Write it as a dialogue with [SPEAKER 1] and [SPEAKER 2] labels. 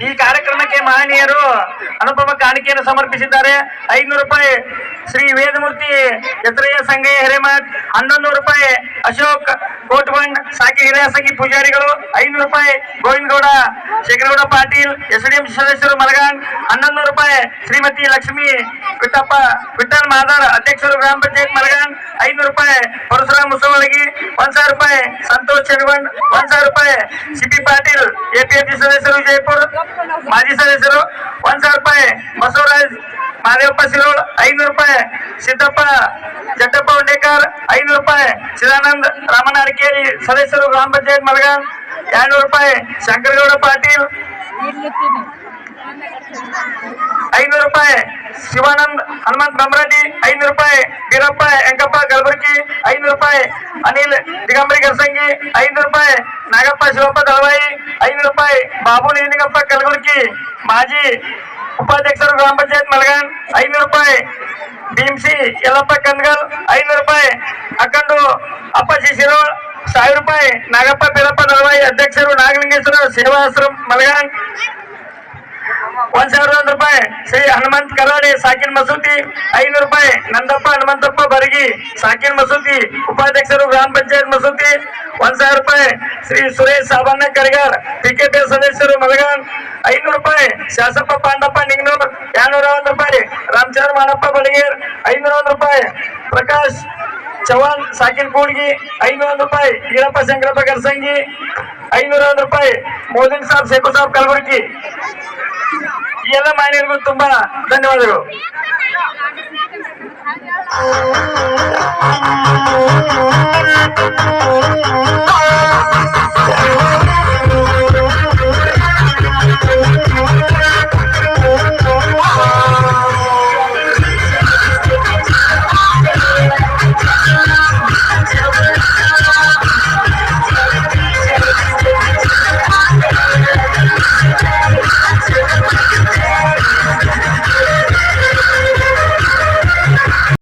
[SPEAKER 1] ಈ ಕಾರ್ಯಕ್ರಮಕ್ಕೆ ಮಹನೀಯರು ಅನುಪಮ ಕಾಣಿಕೆಯನ್ನು ಸಮರ್ಪಿಸಿದ್ದಾರೆ. 500 ರೂಪಾಯಿ ಶ್ರೀ ವೇದಮೂರ್ತಿ ಯತ್ರಯ್ಯ ಸಂಗಯ್ಯ ಹಿರೇಮಠ್, 1100 ರೂಪಾಯಿ ಅಶೋಕ್ ಕೋಟ್ಬಂಡ್ ಸಾಕಿ ಹಿರಿಯ ಸಂಘಿ ಪೂಜಾರಿಗಳು, 500 ರೂಪಾಯಿ ಗೋವಿಂದಗೌಡ ಶೇಖರಗೌಡ ಪಾಟೀಲ್ ಎಸ್ಡಿಎಂ ಸದಸ್ಯರು ಮಲಗಾಂಗ್, 1100 ರೂಪಾಯಿ ಶ್ರೀಮತಿ ಲಕ್ಷ್ಮಿ ವಿಠಲ್ ಮಾದಾರ್ ಅಧ್ಯಕ್ಷರು ಗ್ರಾಮ ಪಂಚಾಯತ್ ಮಲಗಾಂಗ್, 500 ರೂಪಾಯಿ ಪರಶುರಾಮ್ ಮುಸವಳಗಿ, 1000 ರೂಪಾಯಿ ಸಂತೋಷ್ ಚನಗಂಡ್, 1000 ರೂಪಾಯಿ ಸಿಪಿ ಪಾಟೀಲ್ ಎಪಿಎಂಸಿ ಸದಸ್ಯರು ವಿಜಯಪುರ ಮಾಜಿ ಸದಸ್ಯರು, 1000 ರೂಪಾಯಿ ಬಸವರಾಜ್ ಮಾದೇವಪ್ಪ ಶಿರೋಳ್, 500 ರೂಪಾಯಿ ಸಿದ್ದಪ್ಪ ಜಟ್ಟಪ್ಪ ಉಂಡೇಕರ್, 500 ರೂಪಾಯಿ ಚಿದಾನಂದ್ ರಾಮಣ್ಣ ಅರಕೇರಿ ಸದಸ್ಯರು ಗ್ರಾಮ ಪಂಚಾಯತ್ ಮಲಗಾಂವ್, 200 ರೂಪಾಯಿ ಶಂಕರಗೌಡ ಪಾಟೀಲ್, 500 ರೂಪಾಯಿ ಶಿವಾನಂದ್ ಹನುಮಂತ್ ಬಮ್ರಾಟಿ, 500 ರೂಪಾಯಿ ಬೀರಪ್ಪ ಎಂಕಪ್ಪ ಕಲಬುರ್ಗಿ, 500 ರೂಪಾಯಿ ಅನಿಲ್ ದಿಗಂಬರಿ ಗರ್ಸಂಗಿ, 500 ರೂಪಾಯಿ ನಾಗಪ್ಪ ಶಿವಪ್ಪ ದಳವಾಯಿ, 500 ರೂಪಾಯಿ ಬಾಬು ನಿಂಗಪ್ಪ ಕಲಬುರ್ಗಿ ಮಾಜಿ ಉಪಾಧ್ಯಕ್ಷರು ಗ್ರಾಮ ಪಂಚಾಯತ್ ಮಲಗಾನ್, 500 ರೂಪಾಯಿ ಭೀಮ್ಸಿ ಯಲ್ಲಪ್ಪ ಕಂದಗಲ್, 500 ರೂಪಾಯಿ ಅಕ್ಕಂಡು ಅಪ್ಪಾಜಿ ಶಿರೋಳ್, 1000 ರೂಪಾಯಿ ನಾಗಪ್ಪ ಬೀರಪ್ಪ ದಳವಾಯಿ ಅಧ್ಯಕ್ಷರು ನಾಗಲಿಂಗೇಶ್ವರ ಸೇವಾಶ್ರಮ ಮಲಗಾನ್, 1001 ರೂಪಾಯಿ ಶ್ರೀ ಹನುಮಂತ್ ಕರಾಡೆ ಸಾಕಿನ್ ಮಸೂತಿ, 500 ರೂಪಾಯಿ ನಂದಪ್ಪ ಹನುಮಂತಪ್ಪ ಬರಗಿ ಸಾಕಿನ್ ಮಸೂತಿ ಉಪಾಧ್ಯಕ್ಷರು ಗ್ರಾಮ ಪಂಚಾಯತ್ ಮಸೂತಿ, 1000 ರೂಪಾಯಿ ಶ್ರೀ ಸುರೇಶ್ ಸಾಬಣ್ಣ ಕರಿಗಾರ್ ಪಿಕೆಟಿ ಸದಸ್ಯರು ಮಲಗಾನ್, 500 ರೂಪಾಯಿ ಶಾಸಪ್ಪ ಪಾಂಡಪ್ಪ ನಿಂಗನೂರ್, 201 ರೂಪಾಯಿ ರಾಮಚಂದ್ರ ಮಾನಪ್ಪ ಬಡಗೇರ್, 501 ರೂಪಾಯಿ ಪ್ರಕಾಶ್ ಚವಾನ್ ಸಾಕಿನ್ ಕೂಡ್ಗಿ, 501 ರೂಪಾಯಿ ಈರಪ್ಪ ಶಂಕರಪ್ಪ ಗರ್ಸಂಗಿ, 501 ರೂಪಾಯಿ ಮೋದಿನ್ ಸಾಬ್ ಶೇಖು ಸಾಬ್ ಕಲಬುರ್ಗಿ. ಈ ಎಲ್ಲ ಮಾನ್ಯರಿಗೂ ತುಂಬಾ ಧನ್ಯವಾದಗಳು.